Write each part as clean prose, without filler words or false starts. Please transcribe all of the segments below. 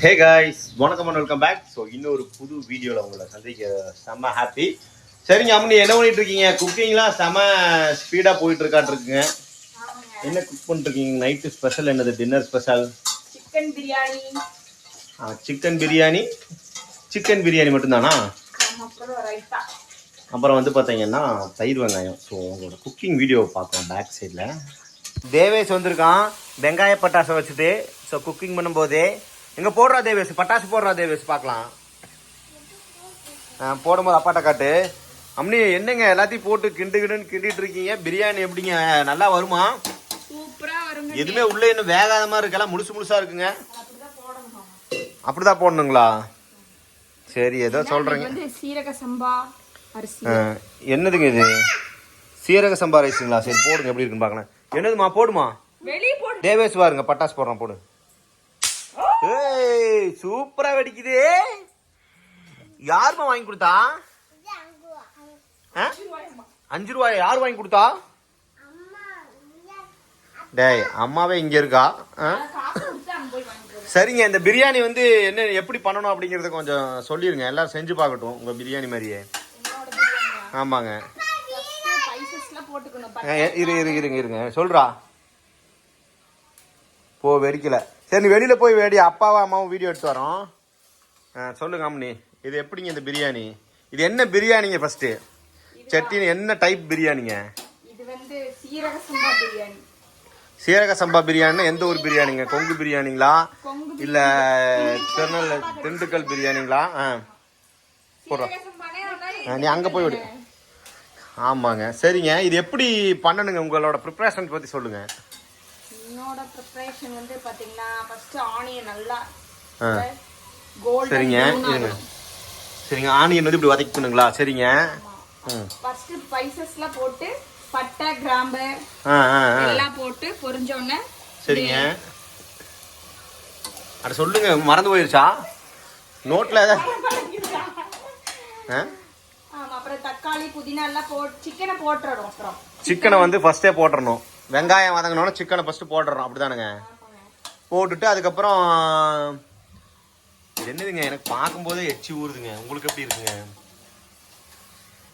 Hey guys, வணக்கம் and welcome back. So இன்னொரு புது வீடியோவில் உங்களை சந்திக்க செம்ம ஹாப்பி. சரிங்க அம்மனி, என்ன பண்ணிட்டு இருக்கீங்க? குக்கிங்லாம் செம்ம ஸ்பீடாக போயிட்டு இருக்காட்டுருக்குங்க. என்ன குக் பண்ணிருக்கீங்க? நைட்டு ஸ்பெஷல் என்னது? Dinner special chicken biryani. Chicken biryani மட்டும்தானா? அப்புறம் வந்து பார்த்தீங்கன்னா தயிர் வெங்காயம். ஸோ உங்களோட குக்கிங் வீடியோவை பார்க்கலாம் பேக் சைடில். தேவேஷ் வந்திருக்கான் வெங்காய பட்டாசை வச்சுட்டு. ஸோ குக்கிங் பண்ணும்போதே எங்கே போடுறா தேவேஷ்? பட்டாசு போடுறா தேவேஷ், பார்க்கலாம். போடும்போது அப்பாட்ட காட்டு. அம்மனி என்னங்க எல்லாத்தையும் போட்டு கிண்டிட்டு இருக்கீங்க? பிரியாணி எப்படிங்க, நல்லா வருமா? சூப்பரா வருங்க. எதுவுமே உள்ள இன்னும் வேகாத மாதிரி இருக்கலாம், முழுசா இருக்குங்க. அப்படிதான் போடணுங்களா? சரி, ஏதோ சொல்றேங்க. சீரக சம்பா அரிசி. என்னதுங்க இது? சீரக சம்பா ரைஸுங்களா? சரி போடுங்க, எப்படி இருக்குன்னு பார்க்கலாம். என்னதுமா? போடுமா, வெளியே போடு. தேவேஷ் பாருங்க, பட்டாசு போடுறான், போடு. ஏய் சூப்பரா வெடிக்குது. யாருமா வாங்கி கொடுத்தா? 5 ரூபாய். யார் வாங்கி கொடுத்தா? டேய், அம்மாவே இங்க இருக்கா. சரிங்க, இந்த பிரியாணி வந்து என்ன எப்படி பண்ணணும் அப்படிங்கறத கொஞ்சம் சொல்லிருங்க, எல்லாரும் செஞ்சு பார்க்கட்டும் உங்க பிரியாணி மாதிரியே. ஆமாங்க, இருங்க சொல்றா. போ, வெடிக்கல. சரி, நீ வெளியில போய் வேடி, அப்பாவும் அம்மாவும் வீடியோ எடுத்து வரோம். சொல்லுங்க அம்மனி, இது எப்படிங்க இந்த பிரியாணி? இது என்ன பிரியாணிங்க? ஃபர்ஸ்ட் சட்டினி என்ன டைப் பிரியாணிங்க? இது வந்து சீரக சம்பா பிரியாணி. சீரக சம்பா பிரியாணினா எந்த ஊர் பிரியாணிங்க? கொங்கு பிரியாணிங்களா இல்ல திண்டுக்கல் பிரியாணிங்களா? போடுறோம், நீ அங்க போய் விடு. ஆமாங்க, சரிங்க. இது எப்படி பண்ணணுங்க? உங்களோட ப்ரிப்பரேஷன் பத்தி சொல்லுங்க. என்னோட ப்ரிப்பரேஷன் வந்து பாத்தீங்கன்னா ஃபர்ஸ்ட் ஆனியன் நல்லா சரிங்க இருங்க. சரிங்க, ஆனியன் வந்து இப்படி வதக்கணுங்களா? சரிங்க. ஃபர்ஸ்ட் ஸ்பைசஸ்லாம் போட்டு பட்டை கிராம்பு எல்லாம் போட்டு பொரிஞ்ச உடனே. சரிங்க, அட சொல்லுங்க, மறந்து போயிருச்சா நோட்ல? அப்புறம் தக்காளி புதினா எல்லாம் போட்டு சிக்கனை போட்டுறோம். அப்புறம் சிக்கனை வந்து ஃபர்ஸ்டே போட்டுறணும். வெங்காயம் வதங்கினோட சிக்கனை ஃபர்ஸ்ட் போட்டுறோம், அப்படிதானுங்க? போட்டுட்டு அதுக்கப்புறம் என்னதுங்க, எனக்கு பார்க்கும்போதே எச்சி ஊறுதுங்க. உங்களுக்கு எப்படி இருக்குங்க?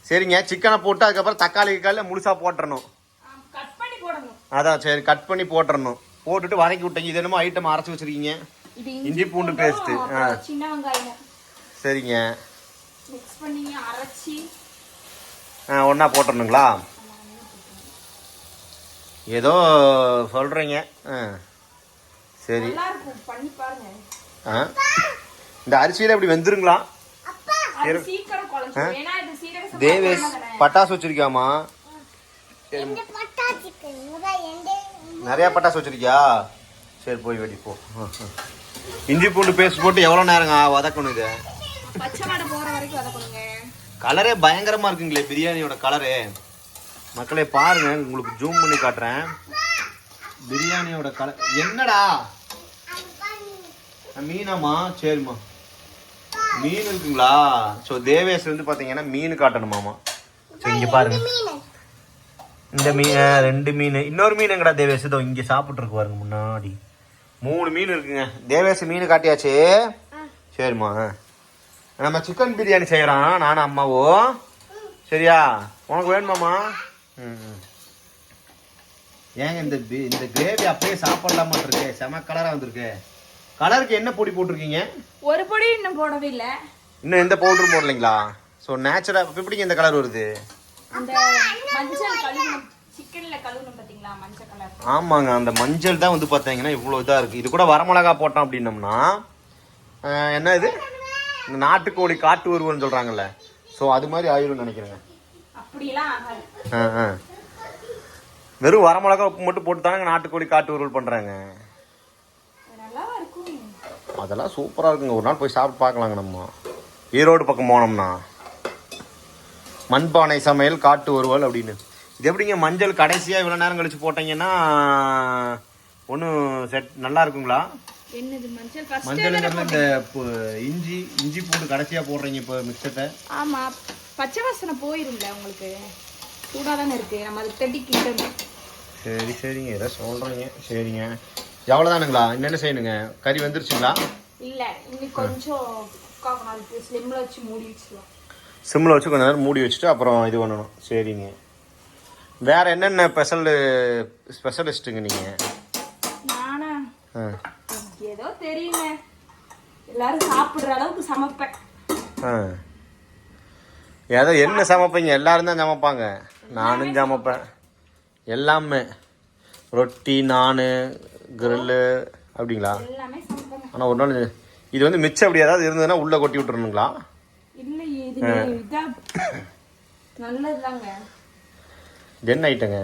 சரிங்க, சிக்கனை போட்டு அதுக்கப்புறம் தக்காளி முழுசா போட்டுறணும். அதான், சரி, கட் பண்ணி போட்டுறணும். போட்டுட்டு வதக்கி விட்டீங்க. இது என்னமோ ஐட்டம் அரைச்சி வச்சிருக்கீங்க, இஞ்சி பூண்டு பேஸ்ட். சின்ன வெங்காயம். சரிங்க, மிக்ஸ் பண்ணி அரைச்சி ஒன்னா போட்டுறணுங்களா? ஏதோ சொல்றீங்க. சரி, பண்ணி பாருங்க. இந்த அரிசியில இப்படி வெந்துருங்களா? தேவேஷ் பட்டாசு வச்சிருக்கியாமா? நிறைய பட்டாசு வச்சிருக்கியா? சரி, போய் வெடி போ. இஞ்சி பூண்டு பேஸ்ட் போட்டு எவ்வளவு நேரங்க வதக்கணும்? இது கலரே பயங்கரமா இருக்குங்களே பிரியாணியோட கலரு. மக்களே பாருங்க, உங்களுக்கு ஜூம் பண்ணி காட்டுறேன் பிரியாணியோட கலர். என்னடா மீனாமா? சரிம்மா, மீன் இருக்குங்களா? ஸோ தேவேஷ் வந்து பார்த்தீங்கன்னா மீன் காட்டணுமாமா. சரி, இங்கே பாருங்க, இந்த மீன் 2 மீன். இன்னொரு மீன் எங்கடா தேவேஷ்? இதோ இங்கே சாப்பிட்டு இருக்கு பாருங்க, முன்னாடி 3 மீன் இருக்குங்க. தேவேஷ் மீன் காட்டியாச்சு. சரிம்மா, நம்ம சிக்கன் பிரியாணி செய்யறோம் நானும் அம்மாவோ. சரியா, உனக்கு வேணுமாமா? ஏங்க இந்த கிரேவி அப்படியே சாப்பிடலாமா இருக்கு? செம கலரா வந்திருக்கு. கலருக்கு என்ன பொடி போட்டிருக்கீங்க? ஒரு பொடி இன்னும் போடவே இல்ல. இன்னும் எந்த பவுடரும் போடலைங்களா? ஸோ நேச்சுரா எப்படிங்க இந்த கலர் வருது? அந்த மஞ்சள் கழுவணும், சிக்கன்ல கழுவணும் பாத்தீங்களா, மஞ்சள் கலர். ஆமாங்க, அந்த மஞ்சள் தான் வந்து பார்த்தீங்கன்னா இவ்வளோ இதாக இருக்கு. இது கூட வரமிளகா போட்டோம் அப்படின்னம்னா என்ன இது, இந்த நாட்டுக்கோழி காட்டு வருவன்னு சொல்றாங்கல்ல, ஸோ அது மாதிரி ஆயிரும் நினைக்கிறேங்க. அப்படிலாம் ஆகாது. வெறும் வரமிளகா உப்பு மட்டும் போட்டு தானங்க நாட்டுக்கோழி காட்டு வருவல் பண்றாங்க. அதெல்லாம் சூப்பரா இருக்குங்க. ஒரு நாள் போய் சாப்பிட்டு பார்க்கலாங்க. நம்ம ஈரோடு பக்கம் போனோம்னா மண்பானை சமையல் காட்டு வருவல் அப்படின்னு. இது எப்படிங்க மஞ்சள் கடைசியா இவ்வளவு நேரம் கழிச்சு போட்டீங்கன்னா ஒன்றும் செட் நல்லா இருக்குங்களா? மஞ்சள் இந்த இஞ்சி பூண்டு கடைசியா போடுறீங்க இப்போ மிக்சரை? ஆமா, பச்சை வாசனை போயிரும்ல உங்களுக்கு. சூடாதானே இருக்கு, நம்ம அதை தட்டி கிட்டணும். சரிங்க, ஏதோ சொல்றீங்க. சரிங்க, எவ்வளோதானுங்களா? என்னென்ன செய்யணுங்க? கறி வந்துருச்சுங்களா? இல்ல இன்னும் கொஞ்சம் ஸ்லிம்ல வச்சு மூடி வச்சிடலாம். சிம்மில் வச்சு கொஞ்ச நேரம் மூடி வச்சுட்டு அப்புறம் இது பண்ணணும். சரிங்க. வேற என்னென்ன ஸ்பெஷலிஸ்ட்டுங்க நீங்கள்? நானா ஏதோ தெரியுங்க, எல்லாரும் சாப்பிடுற அளவுக்கு சமைப்பேன். ஏதோ என்ன சமைப்பீங்க? எல்லாரும் தான் சமைப்பாங்க, நானும் சமைப்பேன். எல்லாமே ரொட்டி, நான், கிரில்லு அப்படிங்களா? எல்லாமே சமைப்பேங்க. ஆனால் ஒரு நாள் இது வந்து மிச்சம் அப்படி ஏதாவது இருந்ததுன்னா உள்ளே கொட்டி விட்டுருணுங்களா? இல்லை, இது இதான் நல்லதுதாங்க. இது என்ன ஐட்டங்க?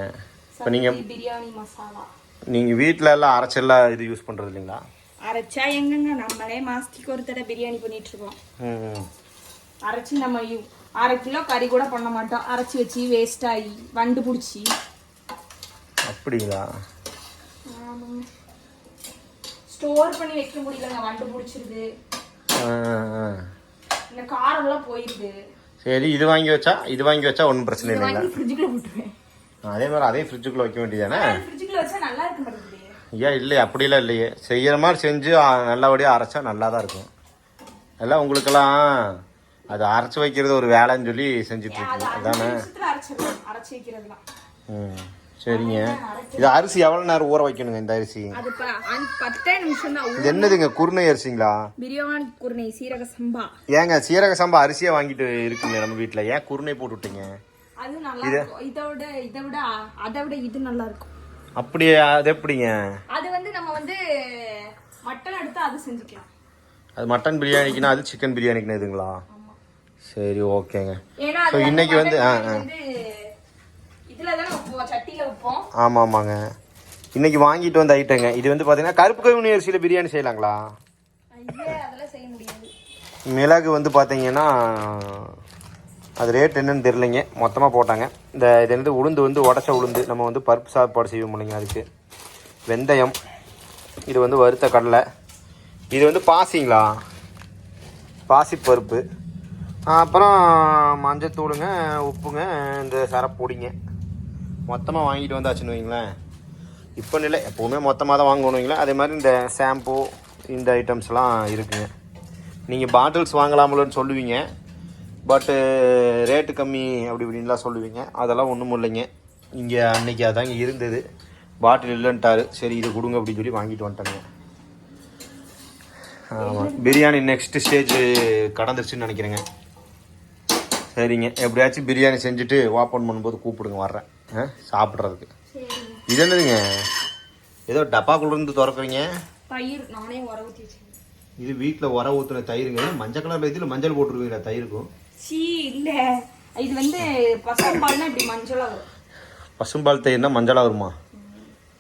இப்போ நீங்கள் பிரியாணி மசாலா நீங்கள் வீட்டில் எல்லாம் அரைச்செல்லாம் இது யூஸ் பண்ணுறது இல்லைங்களா? அரைச்சா எங்கங்க, நம்மளே மாசத்துக்கு ஒரு தடவை பிரியாணி பண்ணிட்டு இருக்கோம். அரைச்சி நம்ம 1/2 கிலோ கறி கூட பண்ண மாட்டோம். அரைச்சி வச்சு வேஸ்ட் ஆகி வண்டு பிடிச்சி. அப்படிங்களா? ஸ்டோர் பண்ணி வைக்க முடியலங்க, வண்டு பிடிச்சிருது, இந்த காரெல்லாம் போயிடுது. சரி, இது வாங்கி வச்சா ஒன்றும் பிரச்சனை இல்லைங்களா? ஃப்ரிட்ஜுக்குள்ள போட்டுருவேன். அதே மாதிரி அதே ஃப்ரிட்ஜுக்குள்ள வைக்க வேண்டியதானே? ஃப்ரிட்ஜுக்குள்ள வச்சா நல்லா இருக்க மாட்டேங்குது. ஏன் இல்லையே, அப்படிலாம் இல்லையே. செய்கிற மாதிரி செஞ்சு நல்லபடியாக அரைச்சா நல்லா தான் இருக்கும். எல்லாம் உங்களுக்கெல்லாம் அது அரைச்சி வைக்கிறது ஒரு வேலைன்னு சொல்லி செஞ்சுட்டு இருக்கீங்க அதானே? அரைச்சி வைக்கிறதுலாம். சரிங்க. இது அரிசி எவ்வளோ நேரம் ஊற வைக்கணுங்க? இந்த அரிசி 10 நிமிஷம் தான். இது என்னதுங்க, குருணை அரிசிங்களா? பிரியாணி குருணை, சீரக சம்பா. ஏங்க சீரக சம்பா அரிசியை வாங்கிட்டு இருக்குங்க நம்ம வீட்டில், ஏன் குருணை போட்டு விட்டீங்க? அது நல்லா இருக்கும். அதை விட இது நல்லா இருக்கும். அப்படியே? அது எப்படிங்க? அது வந்து நம்ம வந்து மட்டன் எடுத்து அது செஞ்சுக்கலாம். அது மட்டன் பிரியாணிக்குன்னா அது சிக்கன் பிரியாணிக்குன்னு இதுங்களா? சரி, ஓகேங்க. ஏன்னா ஸோ இன்னைக்கு வந்து இதுல தான் வைப்போம், சட்டியில வைப்போம். ஆமாங்க. இன்னைக்கு வாங்கிட்டு வந்த ஐட்டங்க. இது வந்து பார்த்தீங்கன்னா கருப்பு கவுனி அரிசியில் பிரியாணி செய்யலாங்களா? அதெல்லாம் செய்ய முடியாது. மிளகு வந்து பார்த்தீங்கன்னா அது ரேட் என்னன்னு தெரிலைங்க, மொத்தமாக போட்டாங்க. இது வந்து உளுந்து வந்து உடச்ச உளுந்து, நம்ம வந்து பருப்பு சாப்பாடு செய்வோம் இல்லைங்க, அதுக்கு. வெந்தயம், இது வந்து வறுத்த கடலை, இது வந்து பாசிங்களா, பாசிப்பருப்பு, அப்புறம் மஞ்சத்தூளுங்க, உப்புங்க, இந்த சரப்பொடிங்க. மொத்தமாக வாங்கிட்டு வந்தாச்சுன்னு வைங்களேன். இப்போ இல்லை, எப்போவுமே மொத்தமாக தான் வாங்கணும் வைங்களேன். அதே மாதிரி இந்த ஷாம்பு, இந்த ஐட்டம்ஸ்லாம் இருக்குங்க. நீங்கள் பாட்டில்ஸ் வாங்கலாமலன்னு சொல்லுவீங்க, பட்டு ரேட்டு கம்மி அப்படி இப்படின்லாம் சொல்லுவீங்க. அதெல்லாம் ஒன்றும் இல்லைங்க. இங்கே அன்னைக்கு அதாங்க இருந்தது, பாட்டில் இல்லைன்ட்டாரு. சரி இது கொடுங்க அப்படின்னு சொல்லி வாங்கிட்டு வந்துட்டேங்க. ஆமாம், பிரியாணி நெக்ஸ்ட் ஸ்டேஜ் கடந்துருச்சுன்னு நினைக்கிறேங்க. சரிங்க, எப்படியாச்சும் பிரியாணி செஞ்சுட்டு ஓப்பன் பண்ணும்போது கூப்பிடுங்க, வர்றேன் சாப்பிட்றதுக்கு. இது என்னதுங்க, ஏதோ டப்பாக்குள்ளேருந்து திறக்குறீங்க? தயிர் நானே உர ஊற்றி வச்சேன். இது வீட்டில் உர ஊற்றுன தயிருங்க. மஞ்சள் கலர் இதில் மஞ்சள் போட்டுருவீங்களா தயிருக்கும்? இல்ல, இது வந்து பசும்பால்னா இப்படி மஞ்சளா வரும். பசும்பால் தயிர்னா மஞ்சளா வருமா?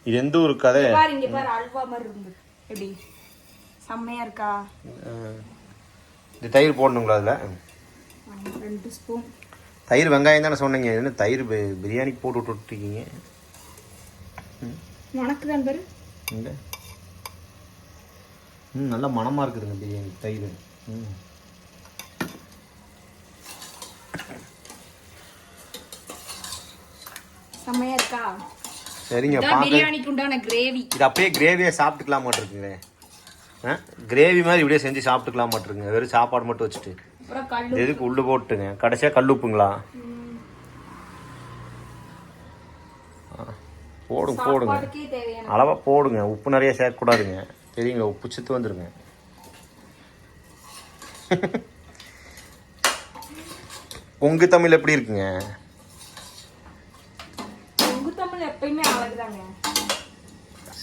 இது எந்த ஒரு கதை? இங்க பாரு, அல்வா மாதிரி இருந்து எப்படி செம்மையா இருக்கா? இது தயிர் போடணுங்களா? அதில் 2 ஸ்பூன் தயிர். வெங்காயம் தானே சொன்னீங்க, என்ன தயிர் பிரியாணிக்கு போட்டு விட்டுருக்கீங்க? உனக்கு தான் பாரு. நல்லா மணமாக இருக்குதுங்க பிரியாணி தயிர். செம்மையா இருக்கா? சரிங்க, பிரியாணிக்கு உண்டான கிரேவி. இது அப்படியே கிரேவியை சாப்பிட்டுக்கலாம் மாட்டிருக்குங்க. கிரேவி மாதிரி இப்படியே செஞ்சு சாப்பிட்டுக்கலாம் மாட்டிருக்குங்க, வெறும் சாப்பாடு மட்டும் வச்சுட்டு. எதுக்கு உள்ளு போட்டுங்க? கடைசியாக கல்லுப்புங்களா? போடுங்க அளவாக போடுங்க. உப்பு நிறைய சேர்க்கக்கூடாதுங்க, தெரியுங்களா? உப்பு சித்து வந்துருங்க. கொங்கு தமிழ் எப்படி இருக்குங்க? கொங்கு தமிழ் எப்பயுமே அழகுதாங்க.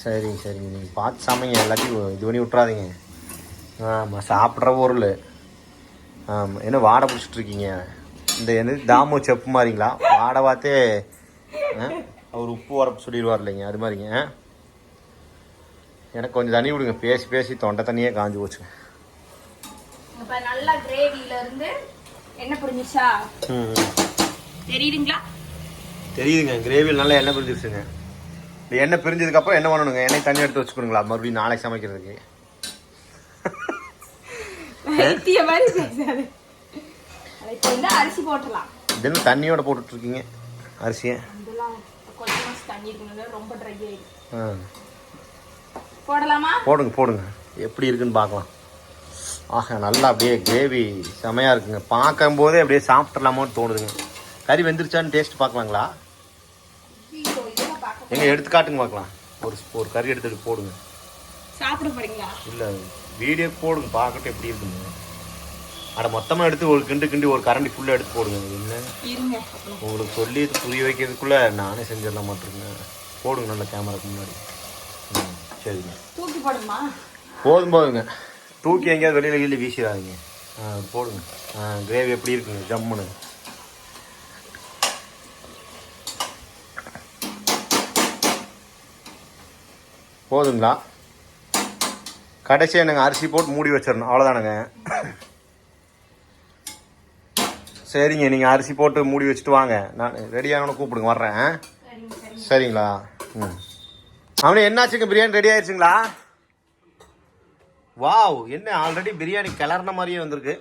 சரிங்க, நீங்கள் பார்த்து சமைங்க, எல்லாத்தையும் இது பண்ணி விட்றாதீங்க. ஆமாம், சாப்பிட்ற பொருள். ஆமாம், என்ன வாடை பிடிச்சிட்ருக்கீங்க? இந்த என்னது தாமு செப்பு மாதிரிங்களா? வாடை பார்த்தே அவர் உப்பு வரப்பு சொல்லிடுவார் இல்லைங்க, அது மாதிரிங்க. எனக்கு கொஞ்சம் தண்ணி விடுங்க, பேசி பேசி தொண்டை தண்ணியே காஞ்சி போச்சுங்க. நல்லா கிரேவில இருந்து என்ன புரிஞ்சிச்சா? தெரியுதுங்களா? தெரியுதுங்க, கிரேவியில் நல்லா எண்ணெய் பிரிஞ்சிருச்சுங்க. இந்த எண்ணெய் பிரிஞ்சதுக்கப்புறம் என்ன பண்ணணுங்க? எண்ணெய் தண்ணி எடுத்து வச்சுக்கணுங்களா மறுபடியும் நாளைக்கு சமைக்கிறதுக்கு? அரிசி போட்டலாம். இதெல்லாம் தண்ணியோட போட்டுட்டு இருக்கீங்க அரிசியை? ரொம்ப ட்ரை ஆயிடும். போடலாமா? போடுங்க எப்படி இருக்குன்னு பார்க்கலாம். ஆஹா நல்லா அப்படியே கிரேவி செமையாக இருக்குங்க. பார்க்கும்போதே அப்படியே சாப்பிட்றலாமோன்னு தோணுதுங்க. கறி வெந்துருச்சான்னு டேஸ்ட் பார்க்கலாங்களா? எங்கே எடுத்து காட்டுங்க பார்க்கலாம். ஒரு கறி எடுத்துகிட்டு போடுங்க. சாப்பிட போறீங்களா? இல்லை வீடியோ போடுங்க பார்க்கட்டும் எப்படி இருக்குங்க. அட மொத்தமாக எடுத்து ஒரு கிண்டு ஒரு கரண்டி ஃபுல்லாக எடுத்து போடுங்க. என்ன உங்களுக்கு சொல்லி புரிய வைக்கிறதுக்குள்ளே நானே செஞ்சிடலாம் மாட்டிருங்க. போடுங்க நல்ல கேமராக்கு முன்னாடி. சரிங்க தூக்கி போடுமா? போதுங்க. தூக்கி எங்கேயாவது வெளியில் வீசிடாதீங்க. போடுங்க. கிரேவி எப்படி இருக்குங்க ஜம்முன்னு. போதுங்களா? கடைசியாக நாங்கள் அரிசி போட்டு மூடி வச்சிடணும். அவ்வளோதானுங்க. சரிங்க நீங்கள் அரிசி போட்டு மூடி வச்சுட்டு வாங்க. நான் ரெடியாகணும் கூப்பிடுங்க வர்றேன். சரிங்களா? அவனே என்னாச்சுங்க பிரியாணி ரெடி ஆயிடுச்சுங்களா? வாவ் என்ன ஆல்ரெடி பிரியாணி கிளறின மாதிரியே வந்திருக்கு.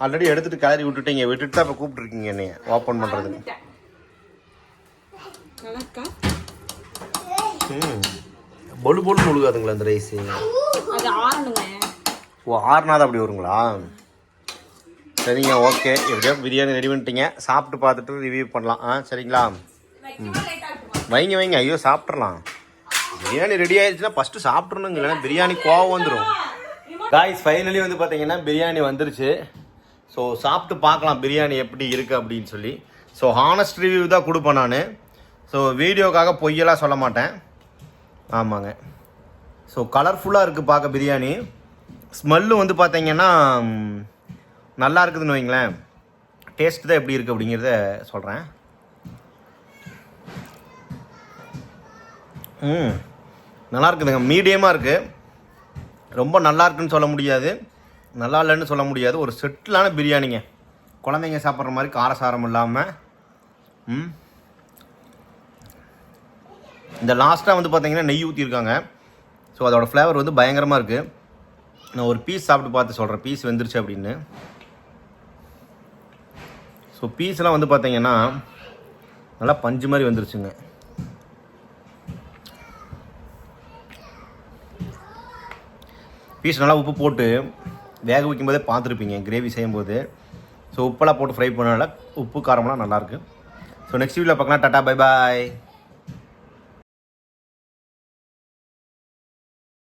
ஆல்ரெடி எடுத்துட்டு கிளறி விட்டுட்டீங்க. விட்டுட்டு தான் இப்போ கூப்பிட்டுருக்கீங்க என்னைய ஓப்பன் பண்ணுறதுக்கு. பொலு பொலு முழுகாதுங்களா அந்த ரைஸு? ஓ ஆறுனாதான் அப்படி வருங்களா? சரிங்க ஓகே. எப்படியோ பிரியாணி ரெடி பண்ணிட்டீங்க. சாப்பிட்டு பார்த்துட்டு ரிவ்யூ பண்ணலாம். சரிங்களா? வைங்க. ஐயோ சாப்பிட்றலாம். பிரியாணி ரெடி ஆயிடுச்சுன்னா ஃபஸ்ட்டு சாப்பிட்றணுங்க. இல்லைன்னா பிரியாணி கோவம் வந்துடும். காய்ஸ் ஃபைனலி வந்து பார்த்தீங்கன்னா பிரியாணி வந்துருச்சு. ஸோ சாப்பிட்டு பார்க்கலாம் பிரியாணி எப்படி இருக்குது அப்படின்னு சொல்லி. ஸோ ஹானஸ்ட் ரிவ்யூ தான் கொடுப்பேன் நான். ஸோ வீடியோக்காக பொய்யெல்லாம் சொல்ல மாட்டேன். ஆமாங்க. ஸோ கலர்ஃபுல்லாக இருக்குது பார்க்க பிரியாணி. ஸ்மெல்லும் வந்து பார்த்தீங்கன்னா நல்லா இருக்குதுன்னு வைங்களேன். டேஸ்ட் தான் எப்படி இருக்குது அப்படிங்கிறத சொல்கிறேன். நல்லா இருக்குதுங்க. மீடியமாக இருக்குது. ரொம்ப நல்லா இருக்குன்னு சொல்ல முடியாது, நல்லா இல்லைன்னு சொல்ல முடியாது. ஒரு செட்டிலான பிரியாணிங்க. குழந்தைங்க சாப்பிட்ற மாதிரி காரசாரம் இல்லாமல். இந்த லாஸ்ட்டாக வந்து பார்த்தீங்கன்னா நெய் ஊற்றிருக்காங்க. ஸோ அதோட ஃப்ளேவர் வந்து பயங்கரமாக இருக்குது. நான் ஒரு பீஸ் சாப்பிட்டு பார்த்து சொல்கிறேன் பீஸ் வெந்துருச்சு அப்படின்னு. ஸோ பீஸ்லாம் வந்து பார்த்தீங்கன்னா நல்லா பஞ்சு மாதிரி வந்துருச்சுங்க. பீஸ் நல்லா உப்பு போட்டு வேக வைக்கும்போதே பார்த்துருப்பீங்க கிரேவி செய்யும்போது. ஸோ உப்பெல்லாம் போட்டு ஃப்ரை பண்ணனால உப்பு காரமெல்லாம் நல்லாயிருக்கு. ஸோ நெக்ஸ்ட் வீடியோவில் பார்க்கலாம். Tata bye bye.